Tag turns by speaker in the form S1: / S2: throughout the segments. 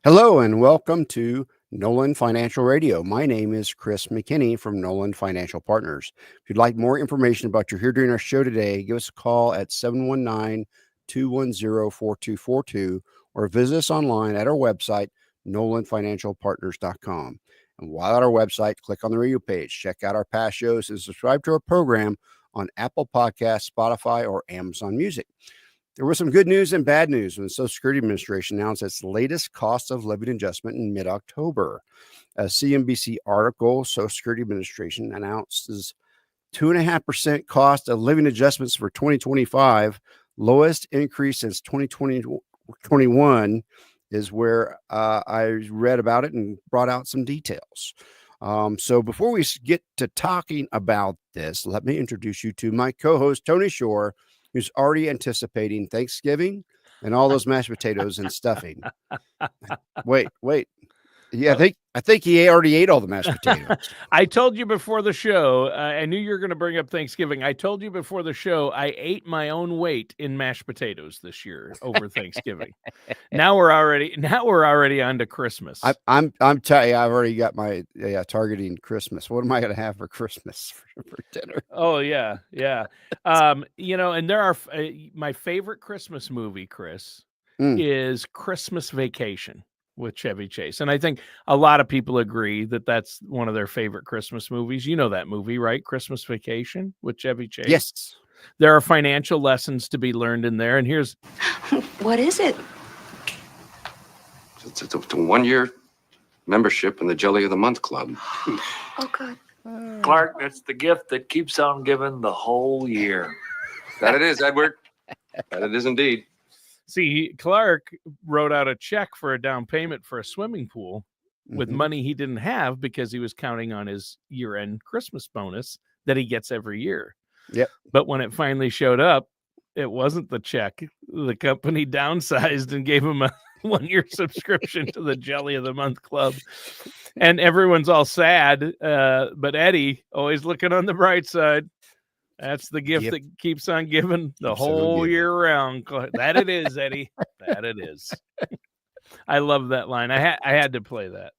S1: Hello and welcome to Nollan Financial Radio. My name is Chris McKinney from Nollan Financial Partners. If you'd like more information about your here during our show today, give us a call at 719-210-4242 or visit us online at our website, NollanFinancialPartners.com. And while at our website, click on the radio page, check out our past shows, and subscribe to our program on Apple Podcasts, Spotify, or Amazon Music. There was some good news and bad news when the Social Security Administration announced its latest cost of living adjustment in mid-October. A CNBC article, Social Security Administration announces 2.5% cost of living adjustments for 2025, lowest increase since 2021 is where I read about it and brought out some details. So before we get to talking about this, let me introduce you to my co-host, Tony Shore, who's already anticipating Thanksgiving and all those mashed potatoes and stuffing. Wait. Yeah, I think he already ate all the mashed potatoes.
S2: I told you before the show, I knew you were going to bring up Thanksgiving. I told you before the show, I ate my own weight in mashed potatoes this year over Thanksgiving. Now we're already on to Christmas.
S1: I'm telling you, I've already got my targeting Christmas. What am I going to have for Christmas for dinner?
S2: Oh yeah. And there are my favorite Christmas movie, Chris, is Christmas Vacation with Chevy Chase. And I think a lot of people agree that that's one of their favorite Christmas movies. You know that movie, right? Christmas Vacation with Chevy Chase.
S1: Yes.
S2: There are financial lessons to be learned in there. And here's...
S3: What is it?
S4: It's a 1-year membership in the Jelly of the Month Club.
S3: Oh, God.
S5: Clark, that's the gift that keeps on giving the whole year.
S4: That it is, Edward. That it is indeed.
S2: See, Clark wrote out a check for a down payment for a swimming pool with money he didn't have because he was counting on his year-end Christmas bonus that he gets every year.
S1: Yep.
S2: But when it finally showed up, it wasn't the check. The company downsized and gave him a 1-year subscription to the Jelly of the Month Club. And everyone's all sad. But Eddie, always looking on the bright side. That's the gift that keeps on giving the whole year round. That it is, Eddie. That it is. I love that line. I had to play that.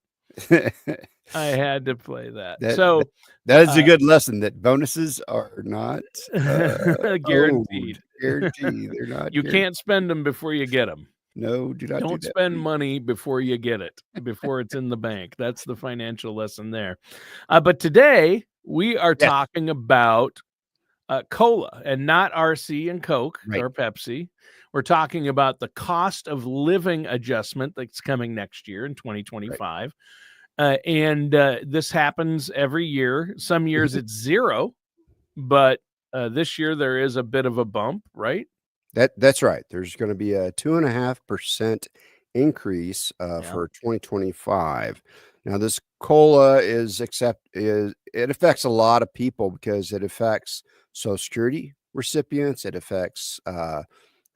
S2: I had to play that.
S1: That is a good lesson that bonuses are not
S2: guaranteed.
S1: Guaranteed. They're not.
S2: You can't spend them before you get them.
S1: No, do not.
S2: Don't spend money before you get it, before it's in the bank. That's the financial lesson there. But today we are talking about cola and not RC and Coke or Pepsi. We're talking about the cost of living adjustment that's coming next year in 2025. And this happens every year. Some years it's zero, but this year there is a bit of a bump, right?
S1: That's right. There's going to be a 2.5% increase for 2025. Now, this COLA it affects a lot of people because it affects Social Security recipients. It affects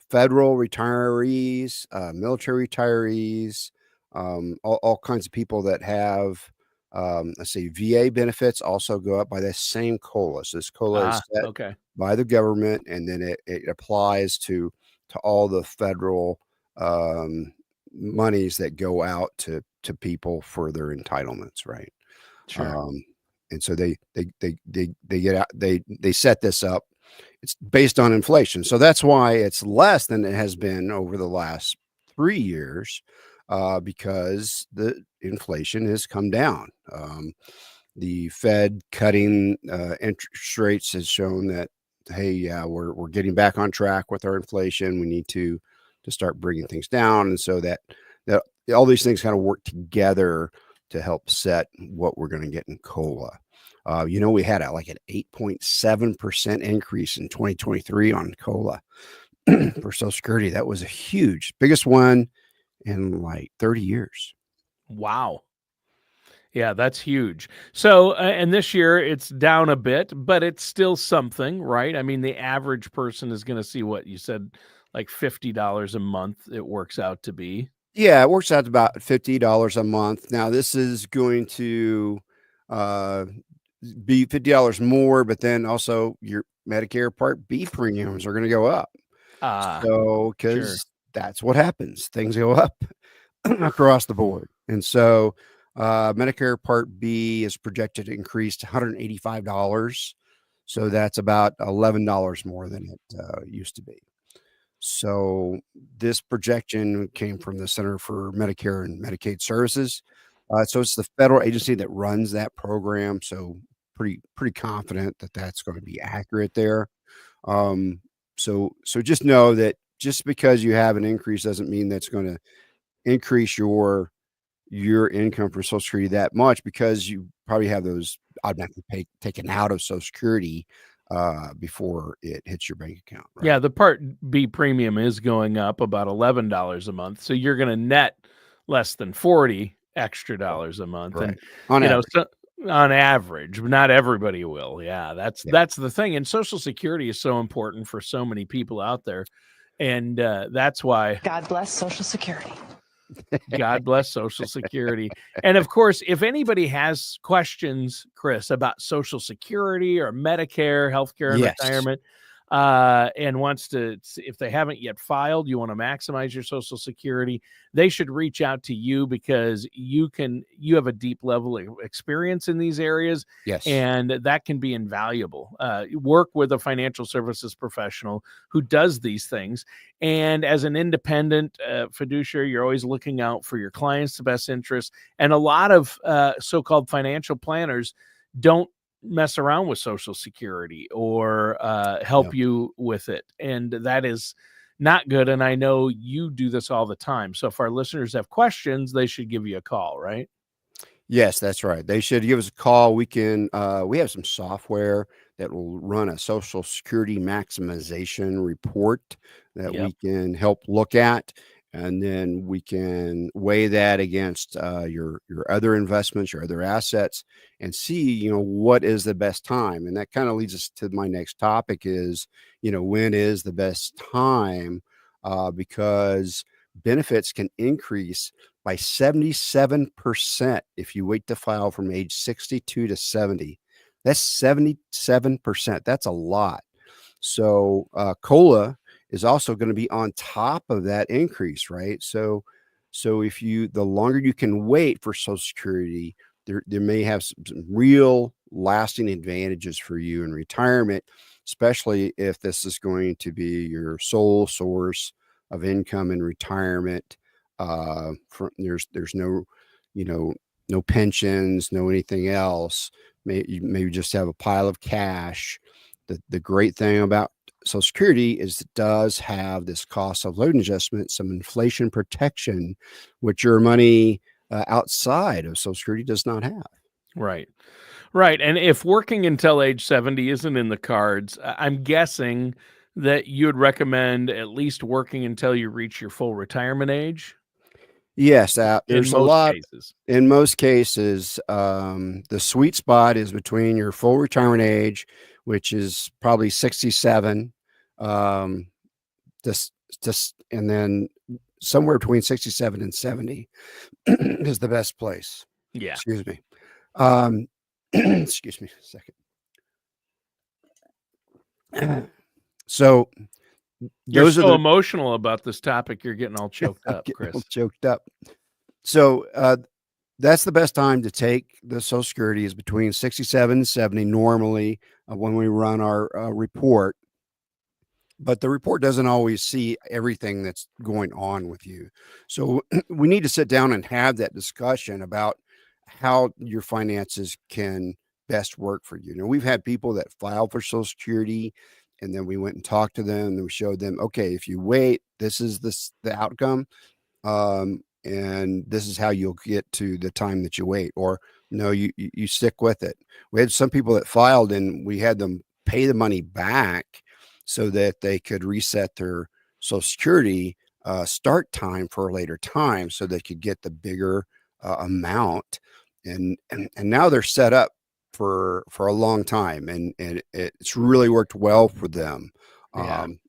S1: federal retirees, military retirees, all kinds of people that have, let's see, VA benefits also go up by the same COLA. So this COLA is set by the government, and then it applies to all the federal monies that go out to people for their entitlements, right?
S2: Sure.
S1: And so they get out, they set this up. It's based on inflation. So that's why it's less than it has been over the last 3 years, because the inflation has come down. The Fed cutting interest rates has shown that, hey, yeah, we're getting back on track with our inflation. We need to start bringing things down. And so that all these things kind of work together to help set what we're going to get in COLA. We had like an 8.7% increase in 2023 on COLA for Social Security. That was a biggest one in like 30 years.
S2: Wow. Yeah, that's huge. So, and this year it's down a bit, but it's still something, right? I mean, the average person is going to see what you said, like $50 a month. It works out to be.
S1: Yeah, it works out to about $50 a month. Now, this is going to be $50 more, but then also your Medicare Part B premiums are going to go up. So, because that's what happens, things go up. across the board. And so Medicare Part B is projected to increase to $185. So that's about $11 more than it used to be. So this projection came from the Center for Medicare and Medicaid Services. So it's the federal agency that runs that program. So pretty confident that that's going to be accurate there. So just know that just because you have an increase doesn't mean that's going to increase your income for Social Security that much, because you probably have those automatically taken out of Social Security before it hits your bank account. Right?
S2: Yeah, the Part B premium is going up about $11 a month, so you're going to net less than $40 extra dollars a month,
S1: Right.
S2: and
S1: On average.
S2: on average, not everybody will. Yeah, that's the thing, and Social Security is so important for so many people out there, and that's why
S6: God bless Social Security.
S2: God bless Social Security. And of course, if anybody has questions, Chris, about Social Security or Medicare, healthcare, and
S1: Yes.
S2: retirement, and wants to, if they haven't yet filed, you want to maximize your Social Security, they should reach out to you, because you have a deep level of experience in these areas.
S1: Yes.
S2: And that can be invaluable. Work with a financial services professional who does these things. And as an independent fiduciary, you're always looking out for your clients' best interests. And a lot of so-called financial planners don't mess around with Social Security or help you with it. And that is not good. And I know you do this all the time. So if our listeners have questions, they should give you a call, right?
S1: Yes, that's right. They should give us a call. We have some software that will run a Social Security maximization report that we can help look at. And then we can weigh that against your other investments, your other assets, and see, what is the best time. And that kind of leads us to my next topic is, when is the best time? Because benefits can increase by 77% if you wait to file from age 62 to 70. That's 77%. That's a lot. So COLA is also going to be on top of that increase, right? So if the longer you can wait for Social Security, there may have some real lasting advantages for you in retirement, especially if this is going to be your sole source of income in retirement. There's no, no pensions, no anything else. Maybe just have a pile of cash. The great thing about Social Security is it does have this cost of living adjustment, some inflation protection, which your money outside of Social Security does not have.
S2: Right. Right. And if working until age 70 isn't in the cards, I'm guessing that you would recommend at least working until you reach your full retirement age.
S1: Yes, there's a lot.
S2: Cases. In
S1: most cases, the sweet spot is between your full retirement age, which is probably 67, and then somewhere between 67 and 70 is the best place.
S2: Yeah.
S1: Excuse me. Excuse me a second. So
S2: you're so emotional about this topic. You're getting all choked up, Chris.
S1: All choked up. So that's the best time to take the Social Security is between 67 and 70 normally when we run our report. But the report doesn't always see everything that's going on with you. So we need to sit down and have that discussion about how your finances can best work for you. We've had people that filed for Social Security, and then we went and talked to them and we showed them, okay, if you wait, this is the outcome. And this is how you'll get to the time that you wait, or no, you stick with it. We had some people that filed and we had them pay the money back so that they could reset their Social Security start time for a later time so they could get the bigger amount. And now they're set up for a long time, and it's really worked well for them.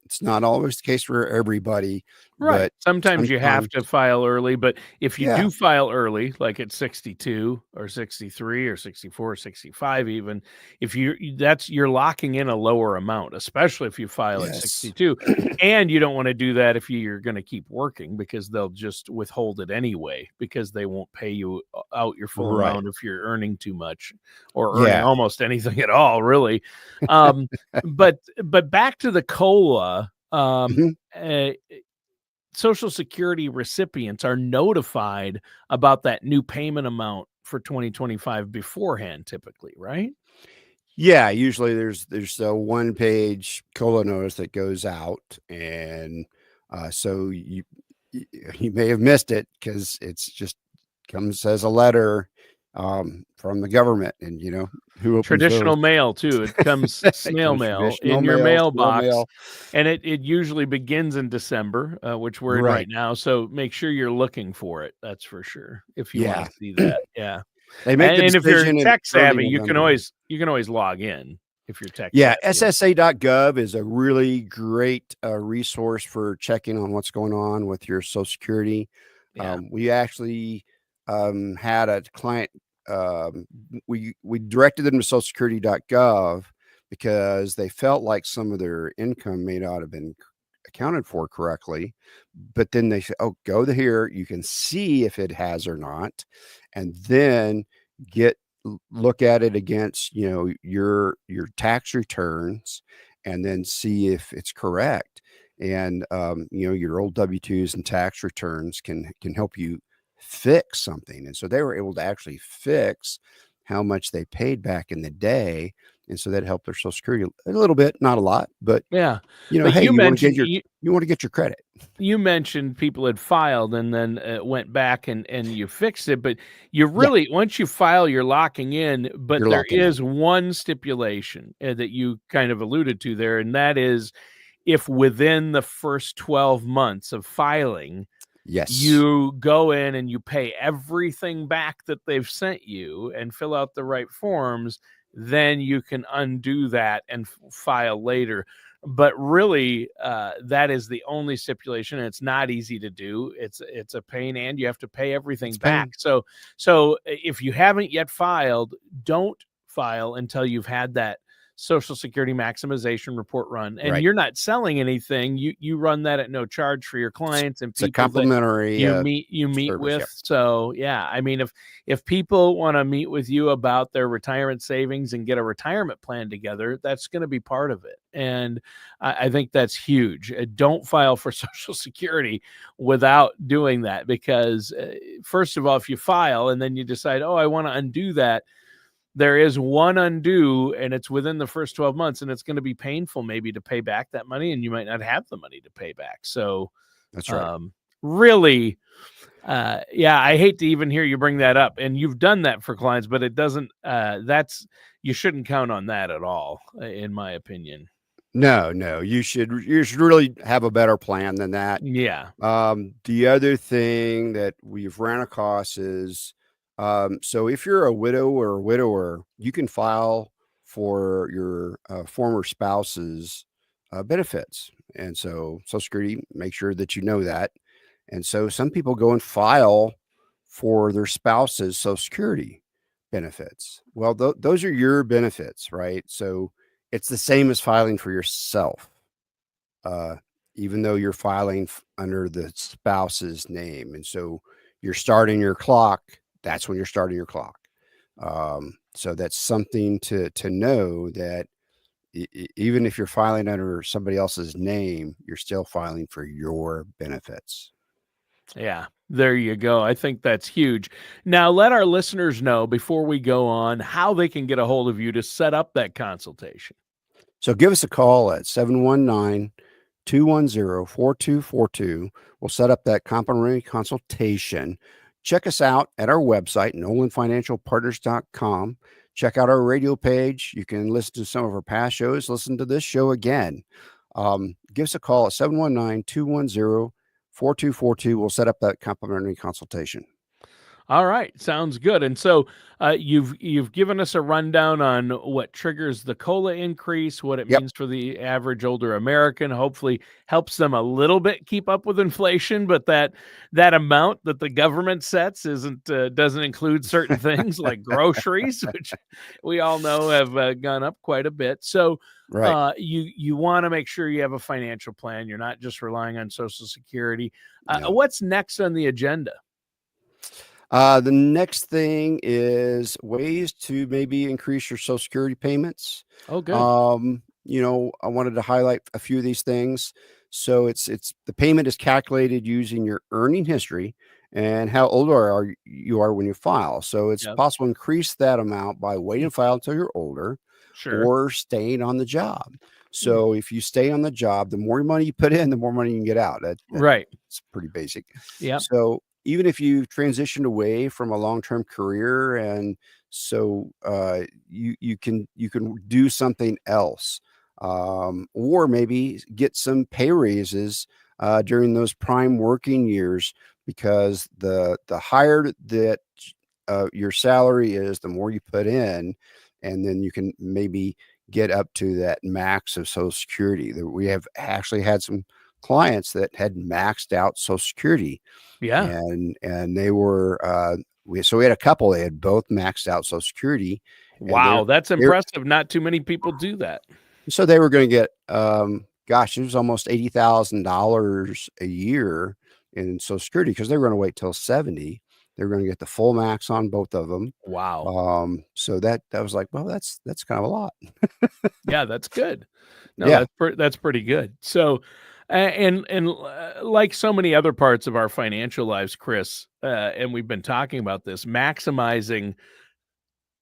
S1: It's not always the case for everybody,
S2: Right.
S1: But
S2: Sometimes you have
S1: sometimes,
S2: to file early, but if you
S1: yeah,
S2: do file early, like at 62 or 63 or 64 or 65 even, if you're locking in a lower amount, especially if you file at
S1: yes,
S2: 62. And you don't want to do that if you're going to keep working, because they'll just withhold it anyway, because they won't pay you out your full
S1: right,
S2: amount if you're earning too much or earning
S1: yeah,
S2: almost anything at all, really. Um, but back to the COLA.
S1: mhm.
S2: Uh, Social Security recipients are notified about that new payment amount for 2025 beforehand, typically, right?
S1: Yeah, usually there's a one-page COLA notice that goes out, and so you may have missed it because it's just comes as a letter from the government, and who opens those?
S2: Traditional mail too. It comes
S1: It
S2: snail
S1: comes
S2: mail
S1: traditional
S2: in your
S1: mail, snail
S2: mailbox,
S1: mail,
S2: and it usually begins in December, which we're in right
S1: right?
S2: now. So make sure you're looking for it. That's for sure. If you want
S1: Yeah,
S2: to see that, yeah.
S1: they make the
S2: And if you're
S1: decision in
S2: tech
S1: early
S2: savvy,
S1: November.
S2: you can always log in if you're tech
S1: Yeah,
S2: savvy.
S1: SSA.gov is a really great resource for checking on what's going on with your Social Security.
S2: Yeah.
S1: We actually had a client. We directed them to SocialSecurity.gov because they felt like some of their income may not have been accounted for correctly. But then they said, "Oh, go to here. You can see if it has or not, and then get look at it against your tax returns, and then see if it's correct." And your old W-2s and tax returns can help you fix something. And so they were able to actually fix how much they paid back in the day, and so that helped their Social Security a little bit, not a lot, but
S2: Yeah. But
S1: hey,
S2: you
S1: you want to get
S2: mentioned
S1: your you want to get your credit.
S2: you mentioned people had filed and then went back and you fixed it, but you
S1: Yeah,
S2: really, once you file, you're locking in. But
S1: you're
S2: there
S1: locking in.
S2: is one stipulation that you kind of alluded to there, and that is if within the first 12 months of filing,
S1: Yes.
S2: you go in and you pay everything back that they've sent you and fill out the right forms, then you can undo that and file later. But really, that is the only stipulation. And it's not easy to do. It's a pain, and you have to pay everything
S1: It's
S2: back.
S1: pain.
S2: So if you haven't yet filed, don't file until you've had that Social Security maximization report run. And
S1: Right.
S2: you're not selling anything. You run that at no charge for your clients and
S1: It's a
S2: people that
S1: complimentary
S2: you meet
S1: service.
S2: with.
S1: Yep.
S2: So yeah, I mean, if people want to meet with you about their retirement savings and get a retirement plan together, that's going to be part of it. And I think that's huge. Don't file for Social Security without doing that, because first of all, if you file and then you decide, oh, I want to undo that, there is one undo, and it's within the first 12 months, and it's going to be painful maybe to pay back that money, and you might not have the money to pay back. So
S1: That's right.
S2: really, yeah, I hate to even hear you bring that up, and you've done that for clients, but it doesn't, you shouldn't count on that at all, in my opinion.
S1: No, you should really have a better plan than that.
S2: Yeah.
S1: The other thing that we've ran across is, so if you're a widow or a widower, you can file for your former spouse's benefits. And so Social Security, make sure that you know that. And so some people go and file for their spouse's Social Security benefits. Well, those are your benefits, right? So it's the same as filing for yourself, uh, even though you're filing under the spouse's name. And so you're starting your clock. That's when you're starting your clock. So that's something to know, that even if you're filing under somebody else's name, you're still filing for your benefits.
S2: Yeah, there you go. I think that's huge. Now, let our listeners know before we go on how they can get a hold of you to set up that consultation.
S1: So give us a call at 719-210-4242. We'll set up that complimentary consultation. Check us out at our website, NollanFinancialPartners.com. Check out our radio page. You can listen to some of our past shows, listen to this show again. Give us a call at 719-210-4242. We'll set up that complimentary consultation.
S2: All right, sounds good. And so you've given us a rundown on what triggers the COLA increase, what it
S1: Yep.
S2: means for the average older American. Hopefully, helps them a little bit keep up with inflation, but that amount that the government sets isn't doesn't include certain things like groceries, which we all know have gone up quite a bit. So.
S1: Right.
S2: You want to make sure you have a financial plan. You're not just relying on Social Security.
S1: Yeah.
S2: What's next on the agenda?
S1: The next thing is ways to maybe increase your Social Security payments.
S2: Oh, good.
S1: I wanted to highlight a few of these things. So it's the payment is calculated using your earning history and how old you are when you file. So it's
S2: Yep.
S1: possible to increase that amount by waiting to file until you're older
S2: Sure.
S1: or staying on the job. So if you stay on the job, the more money you put in, the more money you can get out.
S2: Right.
S1: It's pretty basic.
S2: Yep.
S1: So even if you transitioned away from a long-term career, and so you can do something else, or maybe get some pay raises during those prime working years, because the higher that your salary is, the more you put in, and then you can maybe get up to that max of Social Security. We have actually had some clients that had maxed out Social Security.
S2: Yeah.
S1: And they were we had a couple, they had both maxed out Social Security.
S2: Wow, that's impressive. Not too many people do that.
S1: So they were going to get it was almost $80,000 a year in Social Security, because they were going to wait till 70. They were going to get the full max on both of them.
S2: Wow.
S1: So that was like, well, that's kind of a lot.
S2: Yeah, that's good. No,
S1: Yeah.
S2: that's pretty good. So, and like so many other parts of our financial lives, Chris, and we've been talking about this, maximizing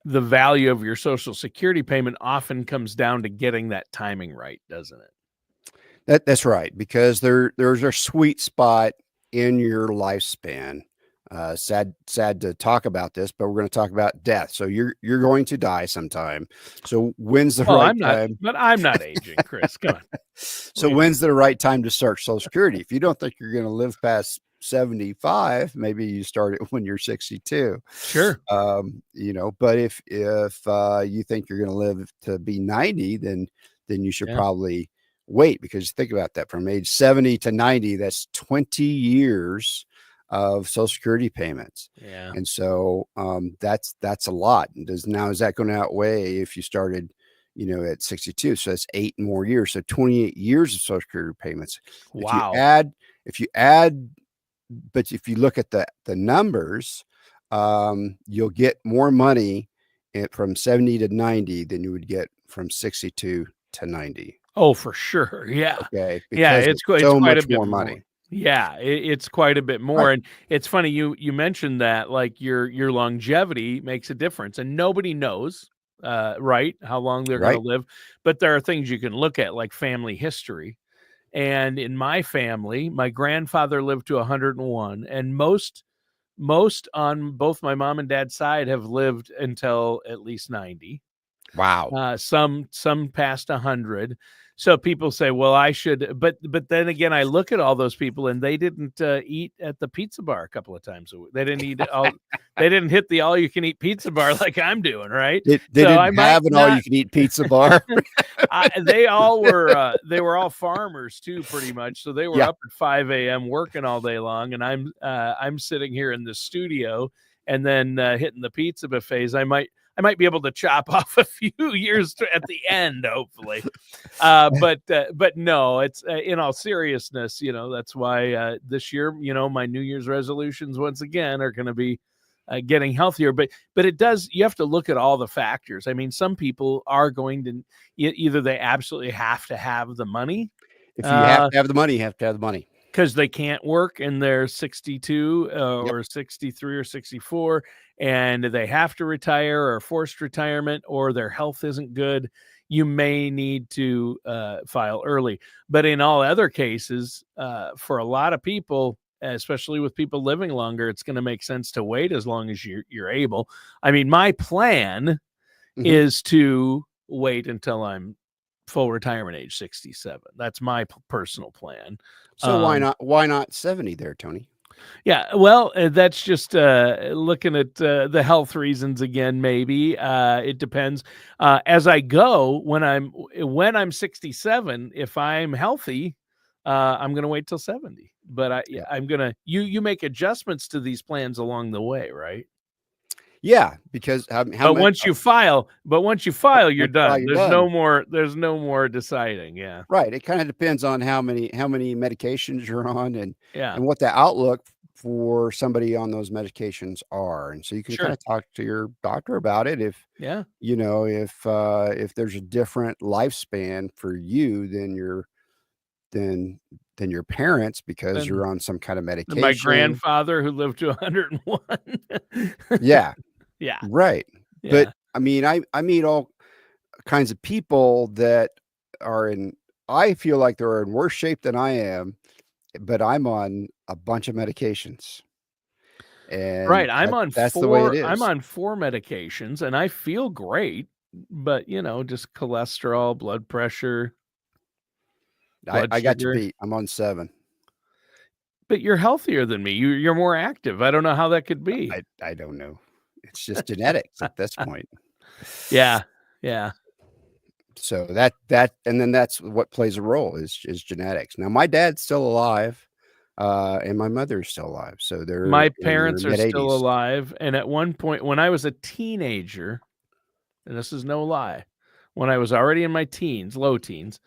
S2: the value of your Social Security payment often comes down to getting that timing right, doesn't it?
S1: That's right, because there's a sweet spot in your lifespan. Sad to talk about this, but we're going to talk about death. So you're going to die sometime. So when's the right time?
S2: But I'm not aging, Chris. Come on.
S1: So when's the right time to start Social Security? If you don't think you're going to live past 75, maybe you start it when you're 62.
S2: Sure.
S1: But if you think you're going to live to be 90, then you should probably wait, because think about that, from age 70 to 90, that's 20 years of Social Security payments.
S2: Yeah.
S1: And so that's a lot. And is that going to outweigh if you started at 62? So that's 8 more years. So 28 years of Social Security payments.
S2: Wow.
S1: If you add, but if you look at the numbers, you'll get more money from 70 to 90 than you would get from 62 to 90.
S2: Oh, for sure. Yeah.
S1: Okay.
S2: Yeah. It's
S1: so
S2: quite
S1: much
S2: a bit
S1: more money.
S2: Yeah, it's quite a bit more.
S1: Right.
S2: And it's funny you mentioned that, like, your longevity makes a difference, and nobody knows right, how long they're going to live, but there are things you can look at, like family history. And in my family, my grandfather lived to 101, and most on both my mom and dad's side have lived until at least 90.
S1: Wow.
S2: Some past 100. So people say, well, I should, but then again, I look at all those people, and they didn't eat at the pizza bar a couple of times a week. They didn't eat they didn't hit the all you can eat pizza bar like I'm doing, right?
S1: They didn't have an all you can eat pizza bar.
S2: They were all farmers too, pretty much. So they were up at 5 a.m. working all day long, and I'm sitting here in the studio, and then hitting the pizza buffets. I might be able to chop off a few years at the end, hopefully. But no, it's in all seriousness, that's why this year, my New Year's resolutions once again are going to be getting healthier. But you have to look at all the factors. I mean, some people are going to either they absolutely have to have the money.
S1: If you have to have the money, you have to have the money.
S2: Because they can't work and they're 62 or 63 or 64, and they have to retire or forced retirement, or their health isn't good, you may need to file early. But in all other cases, for a lot of people, especially with people living longer, it's going to make sense to wait as long as you're able. I mean, my plan is to wait until I'm full retirement age 67. That's my personal plan.
S1: So why not 70 there, Tony?
S2: Yeah, well, that's just looking at the health reasons again. Maybe it depends. As I go, when I'm 67, if I'm healthy, I'm going to wait till 70. But
S1: Yeah.
S2: I'm gonna you make adjustments to these plans along the way, right?
S1: Yeah, because how
S2: But
S1: much
S2: once you file, you're
S1: once you
S2: done.
S1: file, you're done.
S2: There's no more deciding. Yeah,
S1: Right. It kind of depends on how many medications you're on
S2: yeah,
S1: and what the outlook for somebody on those medications are. And so you can kind
S2: sure,
S1: of talk to your doctor about it
S2: yeah.
S1: if there's a different lifespan for you than than your parents because
S2: Then
S1: you're on some kind of
S2: my
S1: medication.
S2: grandfather who lived to 101.
S1: Yeah,
S2: Yeah,
S1: right. But
S2: yeah.
S1: I mean, I meet all kinds of people that are in I feel like they're in worse shape than I am, but I'm on a bunch of medications,
S2: Right,
S1: and that's the way it
S2: I'm
S1: is.
S2: on 4 medications, and I feel great, but, just cholesterol, blood pressure, blood
S1: I got you
S2: sugar.
S1: beat. I'm on 7.
S2: But you're healthier than me. You're more active. I don't know how that could be.
S1: I don't know. It's just genetics at this point.
S2: Yeah, yeah.
S1: So and then that's what plays a role is genetics. Now my dad's still alive, and my mother's still alive, so they're
S2: My
S1: in their
S2: parents are still
S1: mid-80s.
S2: alive, and at one point when I was a teenager, and this is no lie, when I was already in my teens, low teens,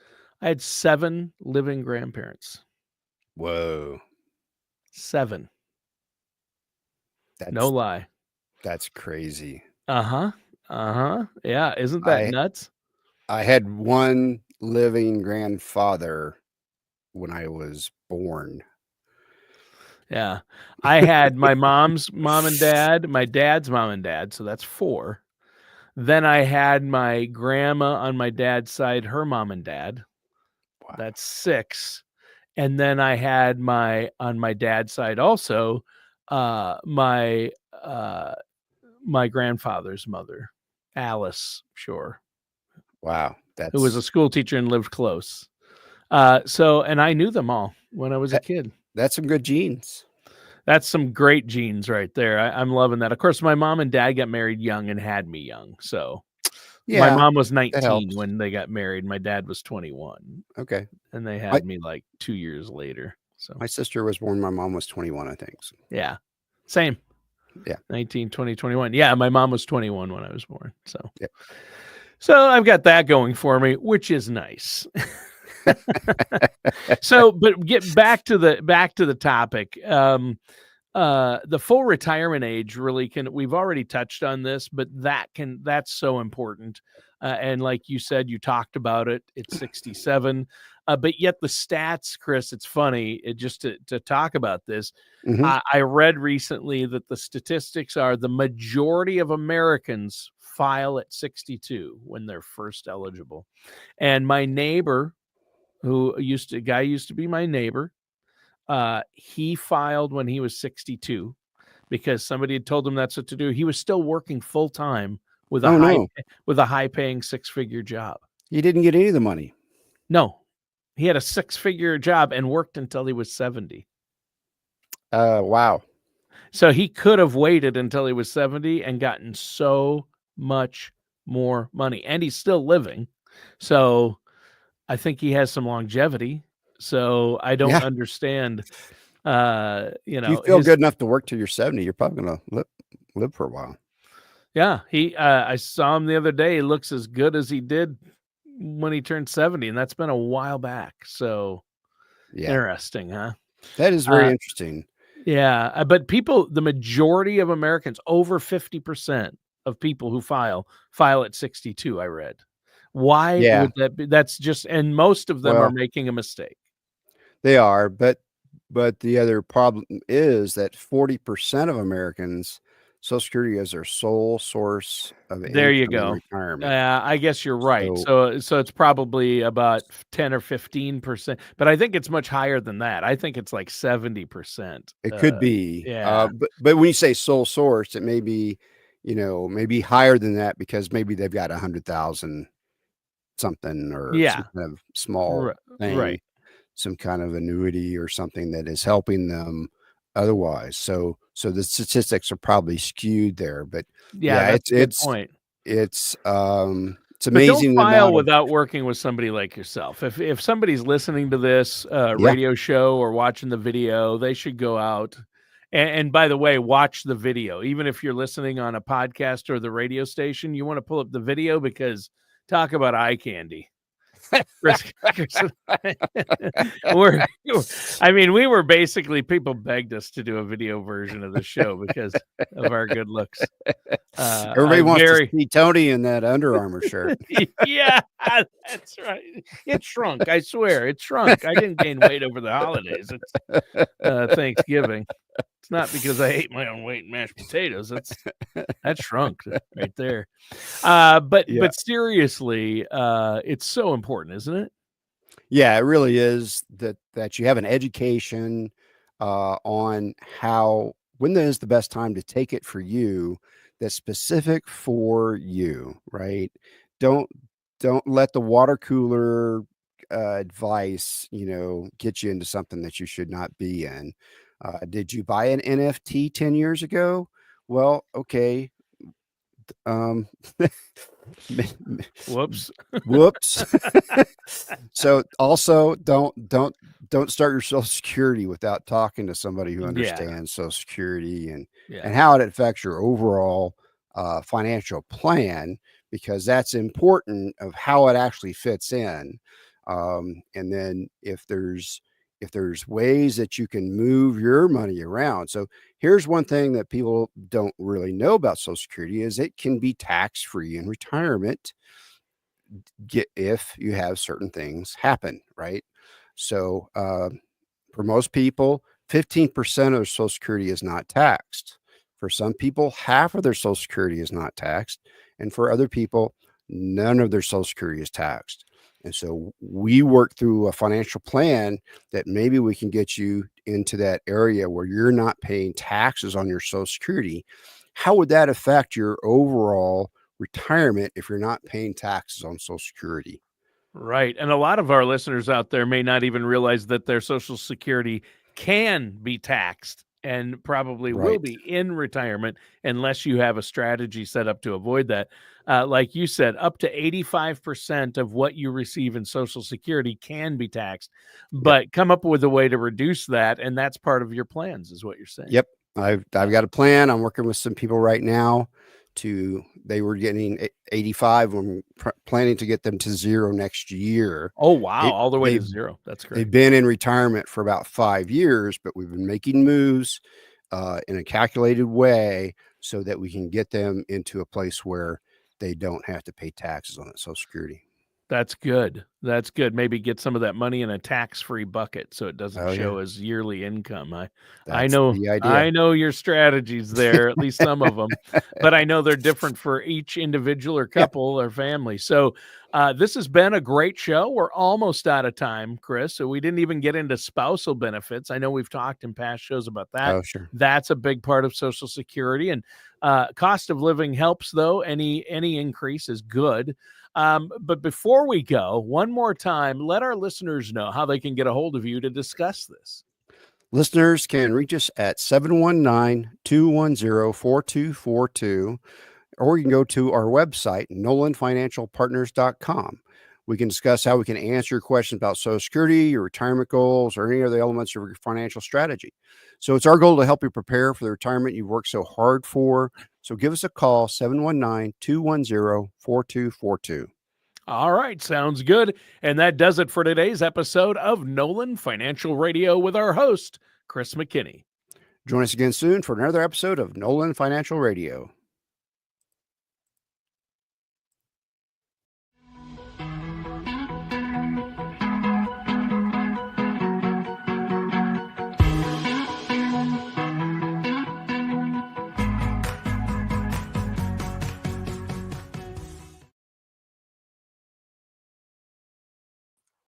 S2: I had 7 living grandparents.
S1: Whoa,
S2: 7. No
S1: that's
S2: lie.
S1: that's crazy.
S2: Uh-huh. Uh-huh. Yeah, isn't that
S1: I
S2: nuts?
S1: I had one living grandfather when I was born.
S2: Yeah. I had my mom's mom and dad, my dad's mom and dad, so that's 4. Then I had my grandma on my dad's side, her mom and dad.
S1: Wow.
S2: That's 6. And then I had on my dad's side also, uh, my uh, my grandfather's mother, Alice Shore,
S1: Wow,
S2: who was a
S1: that's
S2: school teacher and lived close. And I knew them all when I was a
S1: that
S2: kid.
S1: that's some good genes.
S2: That's some great genes right there. I'm loving that. Of course, my mom and dad got married young and had me young. So my
S1: Yeah,
S2: mom was
S1: that
S2: 19
S1: helps.
S2: when they got married. My dad was 21,
S1: Okay.
S2: and they
S1: My
S2: had me like 2 years later. So
S1: my sister was born my mom was 21, I think. So,
S2: yeah, same.
S1: yeah.
S2: 19, 20, 21. Yeah, my mom was 21 when I was born. So
S1: Yeah.
S2: I've got that going for me, which is nice. So, but get back to the topic. The full retirement age really we've already touched on this, but that's so important. And like you said, you talked about it. It's 67. But yet the stats, Chris, it's funny just to talk about this.
S1: Mhm.
S2: I read recently that the statistics are the majority of Americans file at 62 when they're first eligible. And my neighbor, used to be my neighbor, he filed when he was 62 because somebody had told him that's what to do. He was still working full time with
S1: Oh, no.
S2: a high paying 6-figure job.
S1: He didn't get any of the money.
S2: No, he had a 6-figure job and worked until he was 70.
S1: Wow.
S2: So he could have waited until he was 70 and gotten so much more money, and he's still living. So I think he has some longevity. So I don't
S1: Yeah.
S2: understand.
S1: If you feel good enough to work till you're 70, you're probably gonna live for a while.
S2: Yeah, I saw him the other day. He looks as good as he did when he turned 70, and that's been a while back. So
S1: Yeah.
S2: interesting, huh?
S1: That is very interesting.
S2: Yeah, but the majority of Americans, over 50% of people who file at 62, I read. Why
S1: Yeah.
S2: would that be? That's just, and most of them are
S1: Well,
S2: making a mistake.
S1: they are, but the other problem is that 40% of Americans, Social Security is their sole source of
S2: There you
S1: income in
S2: go.
S1: retirement.
S2: I guess you're right.
S1: So
S2: So it's probably about 10 or 15%, but I think it's much higher than that. I think it's like 70%.
S1: it could be,
S2: Yeah.
S1: but when you say sole source, it may be, maybe higher than that because maybe they've got 100,000 something or some
S2: Yeah.
S1: kind of small
S2: Right.
S1: thing, some kind of annuity or something that is helping them otherwise. So the statistics are probably skewed there, but
S2: Yeah, that's a good point.
S1: It's
S2: But don't
S1: amazing the
S2: file
S1: amount of
S2: without working with somebody like yourself. If somebody's listening to this
S1: yeah.
S2: radio show or watching the video, they should go out. And by the way, watch the video. Even if you're listening on a podcast or the radio station, you want to pull up the video because talk about eye candy. We were basically, people begged us to do a video version of the show because of our good looks.
S1: Everybody wants to see Tony in that Under Armour shirt.
S2: Yeah, that's right. It shrunk. I swear, it shrunk. I didn't gain weight over the holidays. It's Thanksgiving. It's not because I ate my own weight in mashed potatoes. That shrunk right there. But seriously, it's so important, isn't it?
S1: Yeah, it really is that you have an education on when is the best time to take it for you that's specific for you, right? Don't let the water cooler advice, get you into something that you should not be in. Did you buy an NFT 10 years ago? Well, okay.
S2: Whoops.
S1: So also don't start your Social Security without talking to somebody who understands Social Security and how it affects your overall financial plan, because that's important of how it actually fits in. And then if there's ways that you can move your money around. So here's one thing that people don't really know about Social Security is it can be tax-free in retirement if you have certain things happen, right? So for most people, 15% of their Social Security is not taxed. For some people, half of their Social Security is not taxed. And for other people, none of their Social Security is taxed. And so we work through a financial plan that maybe we can get you into that area where you're not paying taxes on your Social Security. How would that affect your overall retirement if you're not paying taxes on Social Security?
S2: Right. And a lot of our listeners out there may not even realize that their Social Security can be taxed and probably will be in retirement unless you have a strategy set up to avoid that. Like you said, up to 85% of what you receive in Social Security can be taxed, but come up with a way to reduce that. And that's part of your plans, is what you're saying.
S1: Yep. I've got a plan. I'm working with some people right now they were getting 85. I'm planning to get them to zero next year.
S2: Oh, wow. All the way to zero. That's great.
S1: They've been in retirement for about 5 years, but we've been making moves in a calculated way so that we can get them into a place where they don't have to pay taxes on it, Social Security.
S2: That's good. That's good. Maybe get some of that money in a tax-free bucket so it doesn't show as yearly income. I know your strategies there, at least some of them, but I know they're different for each individual or couple or family. So this has been a great show. We're almost out of time, Chris. So we didn't even get into spousal benefits. I know we've talked in past shows about that.
S1: Oh, sure.
S2: That's a big part of Social Security, and cost of living helps, though. Any increase is good. But before we go, one more time, let our listeners know how they can get a hold of you to discuss this.
S1: Listeners can reach us at 719-210-4242, or you can go to our website, NollanFinancialPartners.com. We can discuss how we can answer your questions about Social Security, your retirement goals, or any other elements of your financial strategy. So it's our goal to help you prepare for the retirement you've worked so hard for. So give us a call, 719-210-4242.
S2: All right, sounds good. And that does it for today's episode of Nollan Financial Radio with our host, Chris McKinney.
S1: Join us again soon for another episode of Nollan Financial Radio.